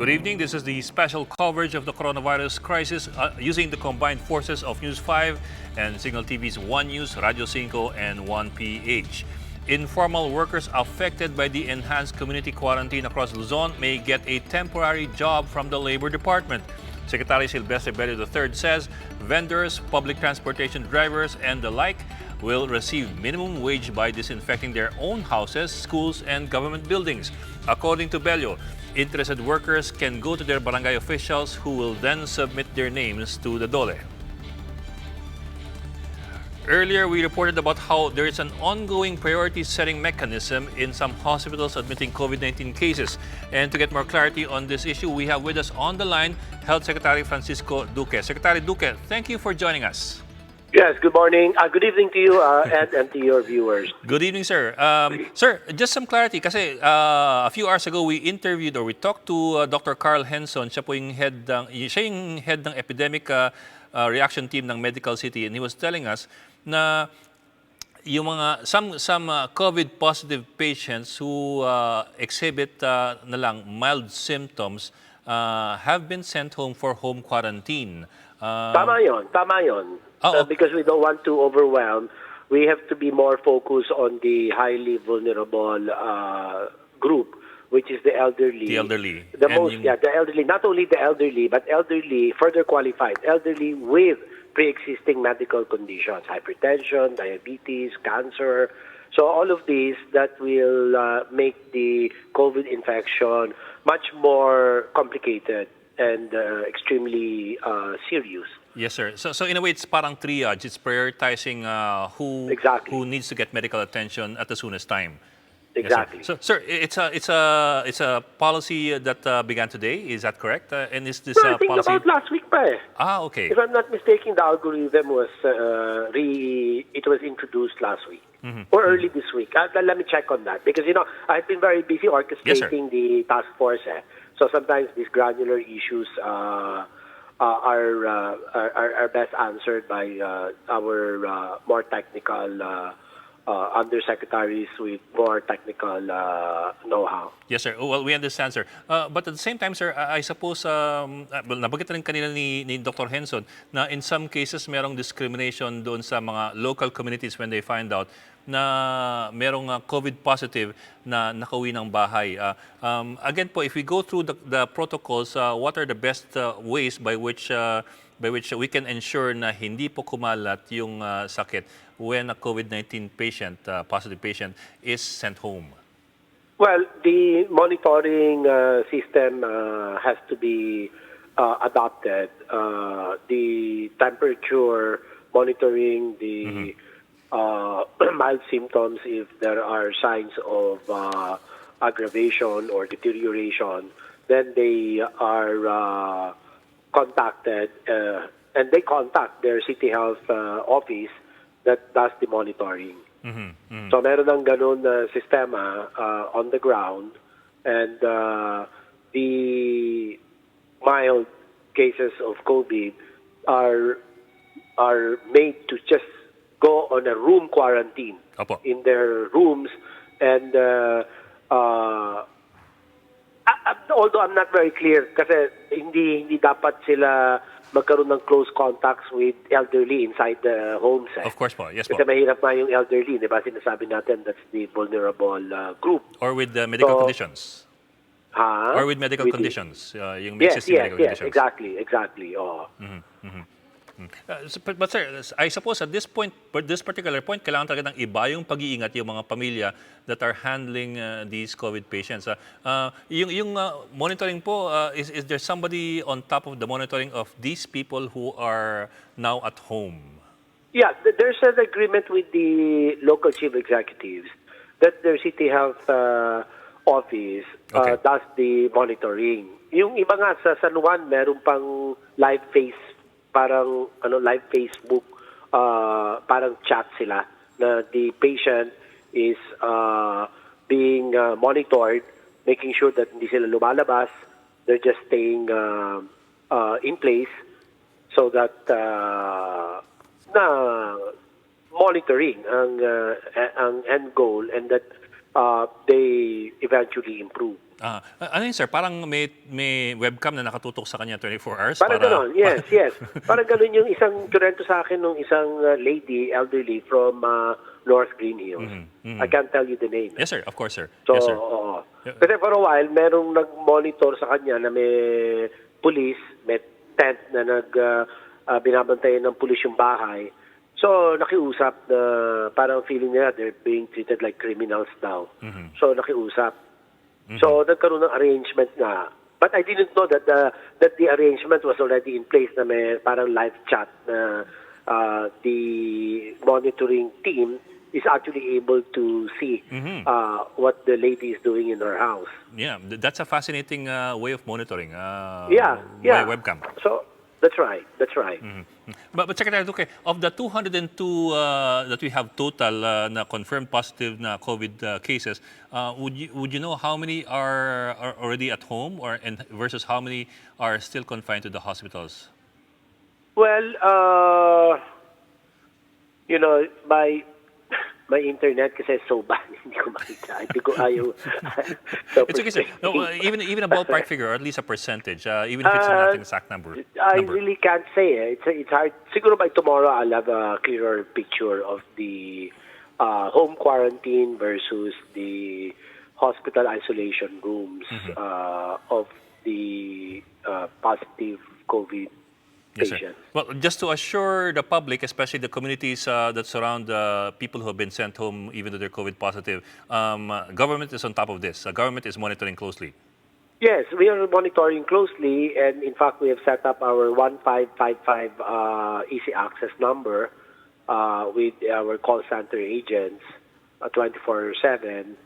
Good evening. This is the special coverage of the coronavirus crisis using the combined forces of News 5 and Signal TV's One News, Radio 5, and 1PH. Informal workers affected by the enhanced community quarantine across Luzon may get a temporary job from the Labor Department. Secretary Silvestre Bello III says vendors, public transportation drivers, and the like will receive minimum wage by disinfecting their own houses, schools, and government buildings. According to Bello, interested workers can go to their barangay officials who will then submit their names to the DOLE. Earlier, we reported about how there is an ongoing priority setting mechanism in some hospitals admitting COVID-19 cases. And to get more clarity on this issue, we have with us on the line Health Secretary Francisco Duque. Secretary Duque, thank you for joining us. Yes, good morning. Good evening to you and to your viewers. Good evening, sir. Sir, just some clarity kasi a few hours ago we interviewed or we talked to Dr. Carl Henson. Siya po yung head ng epidemic reaction team ng Medical City, and he was telling us na yung mga some COVID positive patients who exhibit na lang mild symptoms have been sent home for home quarantine. Tama yon. Because we don't want to overwhelm, we have to be more focused on the highly vulnerable group, which is the elderly. The elderly. The elderly. Not only the elderly, but elderly, further qualified, elderly with pre-existing medical conditions, hypertension, diabetes, cancer. So all of these that will make the COVID infection much more complicated and extremely serious. Yes, sir. So in a way, it's parang triage. It's prioritizing who needs to get medical attention at the soonest time. Exactly. Yes, sir. So, sir, it's a policy that began today. Is that correct? And is this I think policy about last week pa eh. Okay. If I'm not mistaken, the algorithm was it was introduced last week or early this week. Let me check on that because I've been very busy orchestrating the task force. So sometimes these granular issues are best answered by our more technical undersecretaries with more technical know-how. Yes, sir. Well, we understand, sir. But at the same time, sir, I suppose, nabanggit rin kanina ni Dr. Henson na in some cases merong discrimination doon sa mga local communities when they find out na merong COVID positive na nakauwi ng bahay. Again po, if we go through the protocols, what are the best ways by which we can ensure na hindi po kumalat yung sakit when a COVID-19 patient, positive patient, is sent home? Well, the monitoring system has to be adopted. The temperature monitoring, the mild symptoms, if there are signs of aggravation or deterioration, then they are contacted and they contact their city health office that does the monitoring. So meron ng ganun na sistema on the ground, and the mild cases of COVID are made to just go on a room quarantine in their rooms, and although I'm not very clear kasi hindi dapat sila magkaroon ng close contacts with elderly inside the homes. Of course po, yes po. Kasi mahirap nga yung elderly, di ba? Sinasabi natin that's the vulnerable group. Or with medical conditions. Or with medical conditions. Yung existing medical conditions. Exactly. Oh. But sir, I suppose at this particular point, kailangan talaga ng iba yung pag-iingat yung mga pamilya that are handling these COVID patients. Yung monitoring po, is there somebody on top of the monitoring of these people who are now at home? Yeah, there's an agreement with the local chief executives that their city health office does the monitoring. Yung iba nga sa San Juan, meron pang live Facebook, parang chat sila na the patient is being monitored, making sure that hindi sila lumalabas, they're just staying in place so that na monitoring ang end goal and that they eventually improve. Ano yun, sir? Parang may webcam na nakatutok sa kanya 24 hours Parang para... ganon, yes, yes. Parang ganon yung isang kurento sa akin ng isang lady, elderly, from North Green Hills. I can't tell you the name. Yes, sir. Of course, sir. So, Yes, sir. oo. Yeah. Kasi for a while, merong nag-monitor sa kanya na may police, may tent na binabantayan ng police yung bahay. So, nakiusap na parang feeling nila they're being treated like criminals daw. So, nakiusap. So, nagkaroon ng arrangement nga. But I didn't know that the arrangement was already in place na may parang live chat na the monitoring team is actually able to see what the lady is doing in her house. Yeah, that's a fascinating way of monitoring. Yeah. By webcam. So, that's right. But Secretary Duque, of the 202 that we have total na confirmed positive na COVID cases, would you know how many are already at home and versus how many are still confined to the hospitals? Well, my internet kasi so bad, hindi ko makita. Hindi ko ayaw. It's okay, sir. No, even a ballpark figure, or at least a percentage, even if it's not an exact number. I really can't say. It's hard. Siguro by tomorrow I'll have a clearer picture of the home quarantine versus the hospital isolation rooms of the positive COVID Yes, sir. patients. Well, just to assure the public, especially the communities that surround people who have been sent home, even though they're COVID positive, government is on top of this. Government is monitoring closely. Yes, we are monitoring closely, and in fact, we have set up our 1555 easy access number with our call center agents 24/7.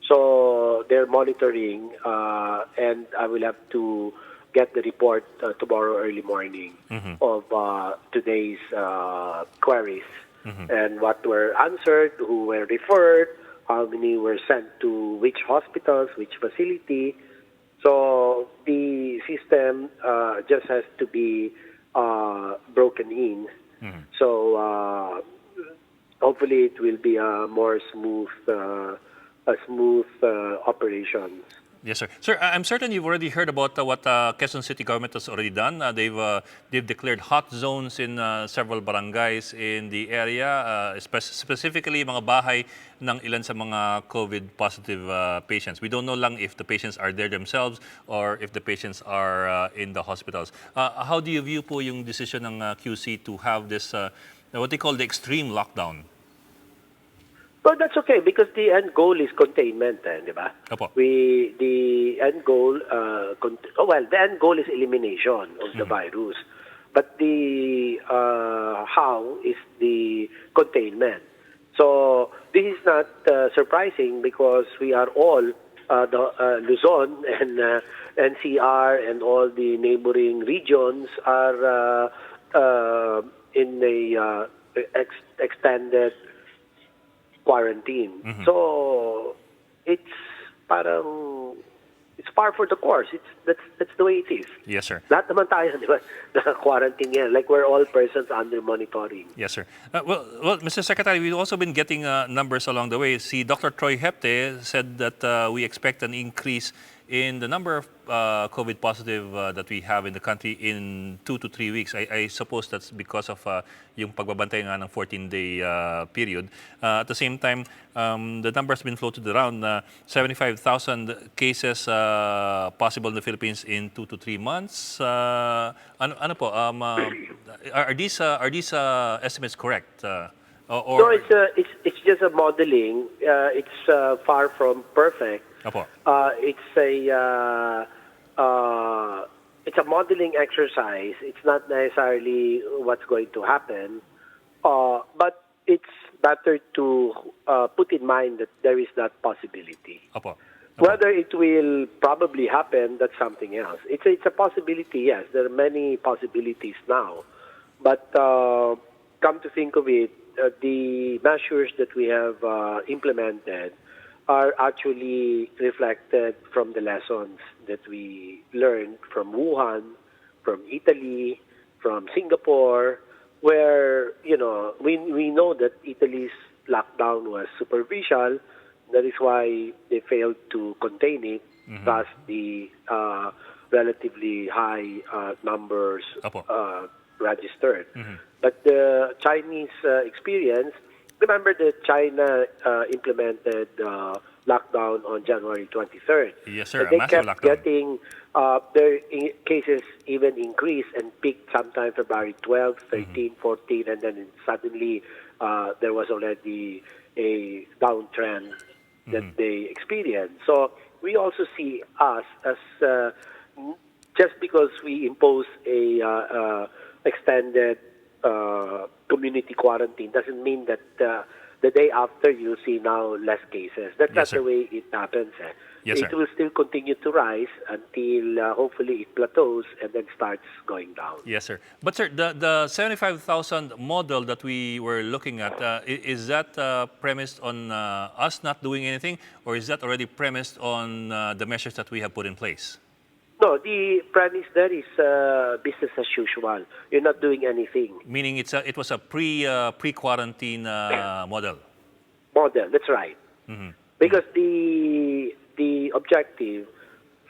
So they're monitoring, and I will have to get the report tomorrow early morning of today's queries and what were answered, who were referred, how many were sent to which hospitals, which facility. So the system just has to be broken in. So hopefully it will be a more smooth operation. Yes, sir. Sir, I'm certain you've already heard about what Quezon City government has already done. They've declared hot zones in several barangays in the area, specifically mga bahay ng ilan sa mga COVID positive patients. We don't know lang if the patients are there themselves or if the patients are in the hospitals. How do you view po yung decision ng QC to have this what they call the extreme lockdown? Well, that's okay because the end goal is containment, di ba? Opo. The end goal, the end goal is elimination of the virus, but the how is the containment. So this is not surprising because we are all Luzon and NCR and all the neighboring regions are in a extended quarantine. So it's par for the course. That's the way it is. Yes, sir. Lahat naman tayo, di ba? Naka-quarantine yan. Like we're all persons under monitoring. Yes, sir. Well, Mr. Secretary, we've also been getting numbers along the way. See, Dr. Troy Hepte said that we expect an increase in the number of COVID positive that we have in the country in 2 to 3 weeks. I suppose that's because of yung pagbabantay nga ng 14-day period. At the same time, the number has been floated around 75,000 cases possible in the Philippines in 2 to 3 months. Ano po? Are these estimates correct? No, it's just a modeling. It's far from perfect. Opo. It's a modeling exercise. It's not necessarily what's going to happen, but it's better to put in mind that there is that possibility. Opo. Whether it will probably happen, that's something else. It's a possibility, yes. There are many possibilities now. But come to think of it, the measures that we have implemented are actually reflected from the lessons that we learned from Wuhan, from Italy, from Singapore, where, we know that Italy's lockdown was superficial. That is why they failed to contain it. thus the relatively high numbers Opo. registered. But the Chinese experience, remember that China implemented lockdown on January 23rd. Yes, sir. And A they massive kept lockdown. getting their cases even increased and peaked sometime February 12, 13, 14, and then suddenly there was already a downtrend that they experienced. So we also see us as just because we impose a extended community quarantine doesn't mean that the day after you see now less cases. That's Yes, not sir. the way it happens. Yes, It sir. will still continue to rise until hopefully it plateaus and then starts going down. Yes, sir. But sir, the 75,000 model that we were looking at, is that premised on us not doing anything, or is that already premised on the measures that we have put in place? No, the premise there is business as usual. You're not doing anything. Meaning it was a pre-quarantine model. Model, that's right. Because the objective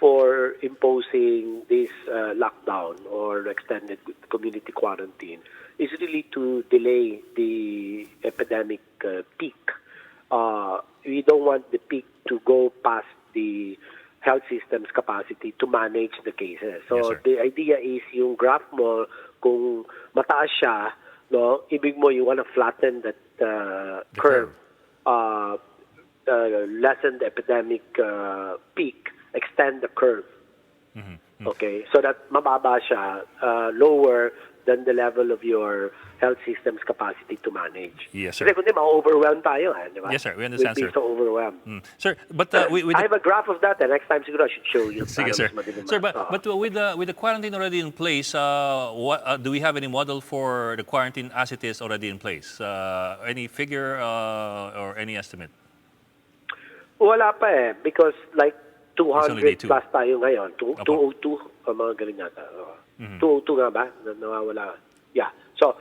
for imposing this lockdown or extended community quarantine is really to delay the epidemic peak. We don't want the peak to go past the health system's capacity to manage the cases. Yes, So sir. the idea is yung graph mo, kung mataas siya, no, ibig mo you want to flatten that curve. Lessen the epidemic peak, extend the curve. Okay, so that mababa siya, lower than the level of your health system's capacity to manage. Yes, sir. Kasi kundi ma-overwhelm tayo, di ba? Yes, sir. We understand, We'll be sir. so overwhelmed. Sir, but with I have a graph of that, and next time siguro I should show you. Sige, para sir. mas madilim. Sir, but with the quarantine already in place, what do we have any model for the quarantine as it is already in place? Any figure or any estimate? Wala pa because like only day 200 two. plus tayo ngayon. Opo. 202, mga ganun yata. 202 nga ba? Nawawala. Yeah. So,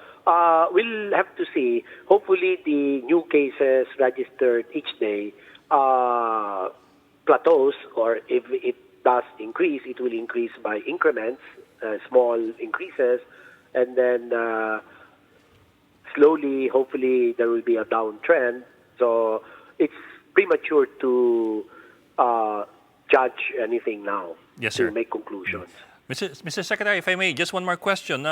we'll have to see. Hopefully, the new cases registered each day plateaus, or if it does increase, it will increase by increments, small increases, and then slowly, hopefully, there will be a downtrend. So, it's premature to judge anything now, Yes, to sir. make conclusions. Mr. Secretary, if I may, just one more question.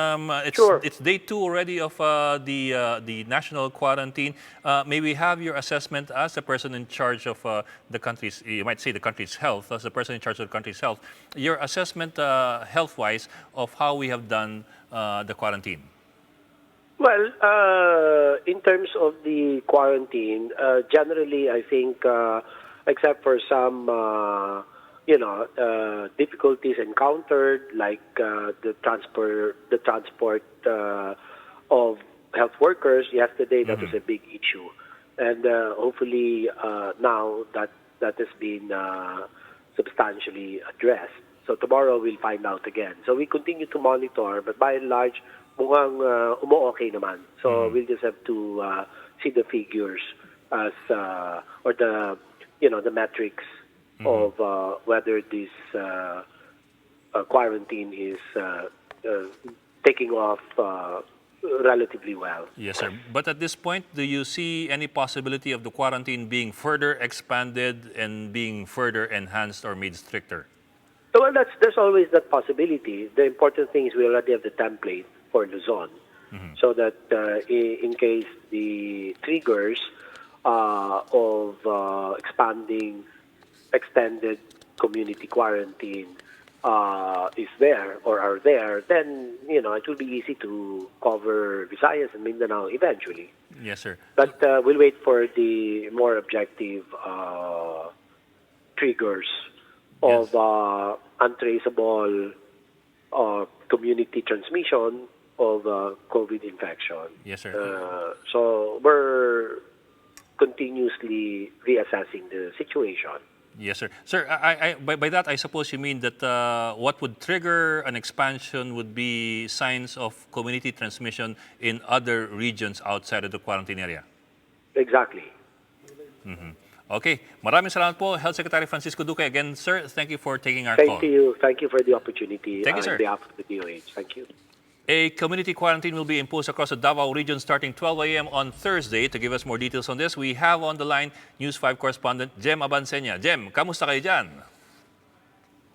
Sure. It's day 2 already of the national quarantine. May we have your assessment as the person in charge of the country's, you might say the country's health, as the person in charge of the country's health, your assessment health-wise of how we have done the quarantine? Well, in terms of the quarantine, generally, I think, except for some, difficulties encountered, like the transport of health workers. Yesterday, that was a big issue, and hopefully now that has been substantially addressed. So tomorrow we'll find out again. So we continue to monitor, but by and large, mukhang umo-okay naman. So we'll just have to see the figures as or the metrics of whether this quarantine is taking off relatively well. Yes, sir. But at this point, do you see any possibility of the quarantine being further expanded and being further enhanced or made stricter? Well, there's always that possibility. The important thing is we already have the template for Luzon, so that in case the triggers of expanding extended community quarantine is there or are there, then it will be easy to cover Visayas and Mindanao eventually. Yes, sir. But we'll wait for the more objective triggers of untraceable community transmission of COVID infection. Yes, sir. So we're continuously reassessing the situation. Yes, sir. Sir, by that, I suppose you mean that what would trigger an expansion would be signs of community transmission in other regions outside of the quarantine area? Exactly. Okay, maraming salamat po, Health Secretary Francisco Duque. Again, sir, thank you for taking our Thank call. you. Thank you for the opportunity Thank you, sir. on behalf of the DOH. Thank you. A community quarantine will be imposed across the Davao region starting 12 a.m. on Thursday. To give us more details on this, we have on the line News 5 correspondent Jem Abansenya. Jem, kamusta kayo dyan?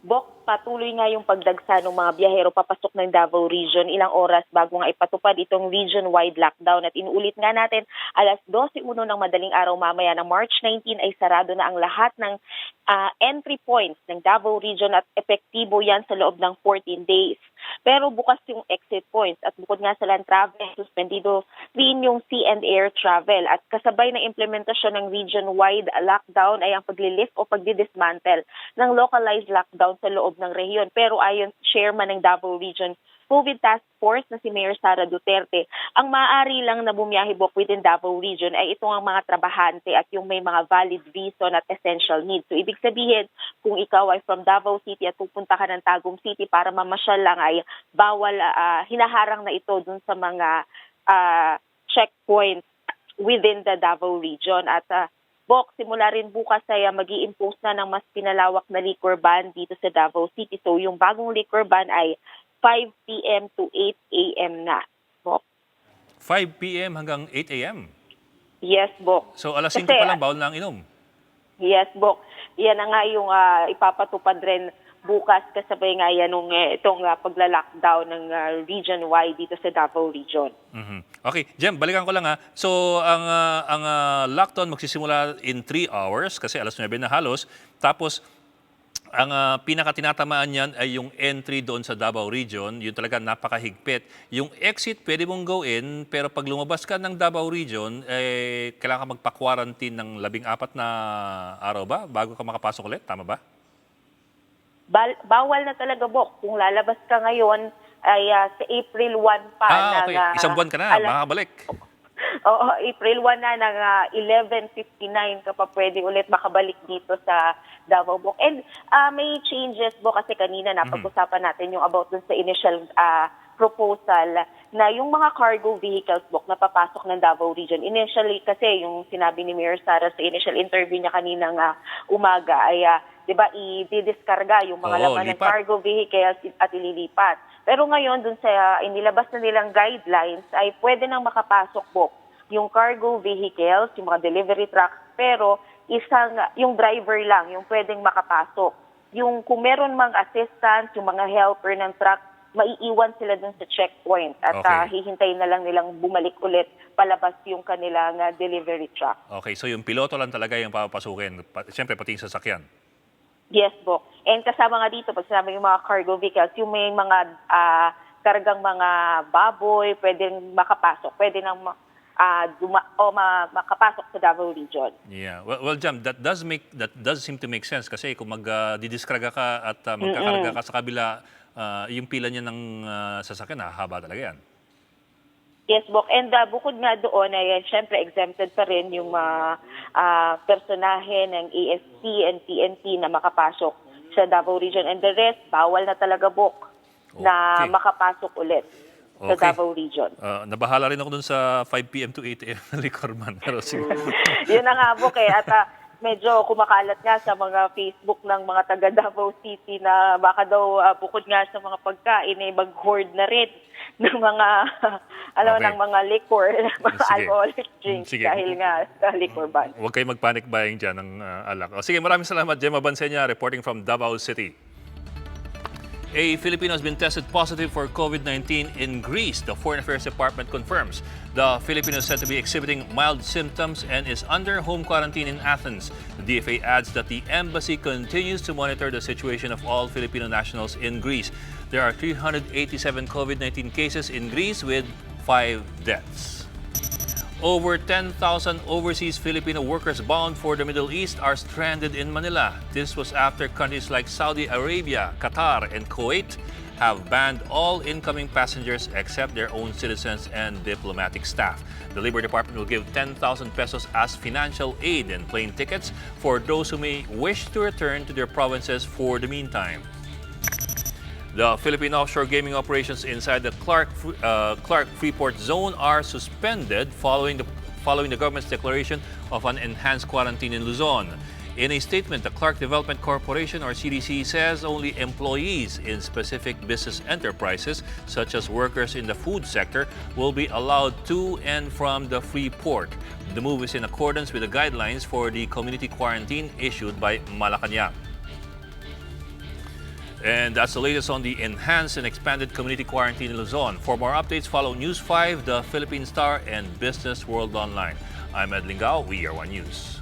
Bok, patuloy nga yung pagdagsa ng mga biyahero papasok ng Davao Region ilang oras bago nga ipatupad itong region-wide lockdown. At inuulit nga natin, alas 12:01 ng madaling araw mamaya ng March 19 ay sarado na ang lahat ng entry points ng Davao Region at epektibo yan sa loob ng 14 days. Pero bukas yung exit points at bukod nga sa land travel, suspendido rin yung sea and air travel. At kasabay ng implementasyon ng region-wide lockdown ay ang paglilift o pagdidismantle ng localized lockdown sa loob ng rehiyon. Pero ayon chairman ng Davao Region COVID Task Force na si Mayor Sara Duterte, ang maaari lang na bumiyahibok within Davao Region ay itong ang mga trabahante at yung may mga valid reason at essential needs. So ibig sabihin, kung ikaw ay from Davao City at pupunta ka ng Tagum City para mamasyal lang ay bawal, hinaharang na ito dun sa mga checkpoints within the Davao Region. At Bok, simula rin bukas ay mag-i-impose na ng mas pinalawak na liquor ban dito sa Davao City. So yung bagong liquor ban ay 5 p.m. to 8 a.m. na, Bok. 5 p.m. hanggang 8 a.m.? Yes, Bok. So alas 5 Kasi, pa lang, bawal na ang inom? Yes, Bok. Yan na nga yung ipapatupad rin bukas kasabay nga yan itong pagla-lockdown ng region-wide dito sa Davao Region. Okay, Jem, balikan ko lang ha. So ang lockdown magsisimula in 3 hours kasi alas 9 na halos. Tapos ang pinaka-tinatamaan niyan ay yung entry doon sa Davao Region. Yun talaga napakahigpit. Yung exit pwede mong gawin, pero pag lumabas ka ng Davao Region, kailangan ka magpa-quarantine ng 14 na araw ba bago ka makapasok ulit? Tama ba? Bawal na talaga, Bok. Kung lalabas ka ngayon, ay sa April 1 pa. Okay. Isang buwan ka na, makakabalik. Oo, April 1 na ng 11:59 ka pa pwede ulit makabalik dito sa Davao, Bok. And may changes, Bok, kasi kanina napag-usapan natin yung about dun sa initial proposal na yung mga cargo vehicles, Bok, na papasok ng Davao Region. Initially kasi yung sinabi ni Mayor Sara sa initial interview niya kaninang umaga ay di ba, i-diskarga yung mga laman ng cargo vehicles at ililipat. Pero ngayon, dun sa inilabas na nilang guidelines, ay pwede nang makapasok, Bok, yung cargo vehicles, yung mga delivery trucks, pero yung driver lang, yung pwedeng makapasok. Yung kung meron mang assistance, yung mga helper ng truck, maiiwan sila dun sa checkpoint at hihintayin na lang nilang bumalik ulit palabas yung kanilang delivery truck. Okay, so yung piloto lang talaga yung papapasukin, siyempre pati yung sasakyan. Yes, Bok. And kasama nga dito, pag sinabi yung mga cargo vehicles, yung may mga kargang mga baboy, pwedeng makapasok, pwede nang makapasok sa Davao Region. Yeah. Well, Jam, that does seem to make sense kasi kung magdidiskarga ka at magkakarga ka sa kabila, yung pila niya ng sasakyan, haba talaga yan. Yes, Bok. And bukod nga doon ay syempre exempted pa rin yung personahe ng AFP and PNP na makapasok sa Davao Region. And the rest, bawal na talaga, Bok, na makapasok ulit sa Davao Region. Nabahala rin ako dun sa 5 p.m. to 8 a.m. na likorman. Pero yun na nga, Bok, At medyo kumakalat nga sa mga Facebook ng mga taga Davao City na baka daw bukod nga sa mga pagkain ay mag-hoard na rin ng mga ng mga liquor, mga alcoholic drinks dahil nga sa liquor ban. Huwag kayo mag-panic buying dyan ng alak. Sige, maraming salamat, Jem Abansenya, reporting from Davao City. A Filipino has been tested positive for COVID-19 in Greece, the Foreign Affairs Department confirms. The Filipino is said to be exhibiting mild symptoms and is under home quarantine in Athens. The DFA adds that the embassy continues to monitor the situation of all Filipino nationals in Greece. There are 387 COVID-19 cases in Greece with 5 deaths. Over 10,000 overseas Filipino workers bound for the Middle East are stranded in Manila. This was after countries like Saudi Arabia, Qatar, and Kuwait have banned all incoming passengers except their own citizens and diplomatic staff. The Labor Department will give 10,000 pesos as financial aid and plane tickets for those who may wish to return to their provinces for the meantime. The Philippine offshore gaming operations inside the Clark Freeport zone are suspended following following the government's declaration of an enhanced quarantine in Luzon. In a statement, the Clark Development Corporation, or CDC, says only employees in specific business enterprises, such as workers in the food sector, will be allowed to and from the free port. The move is in accordance with the guidelines for the community quarantine issued by Malacanang. And that's the latest on the enhanced and expanded community quarantine in Luzon. For more updates, follow News 5, the Philippine Star, and Business World Online. I'm Ed Lingao. We are One News.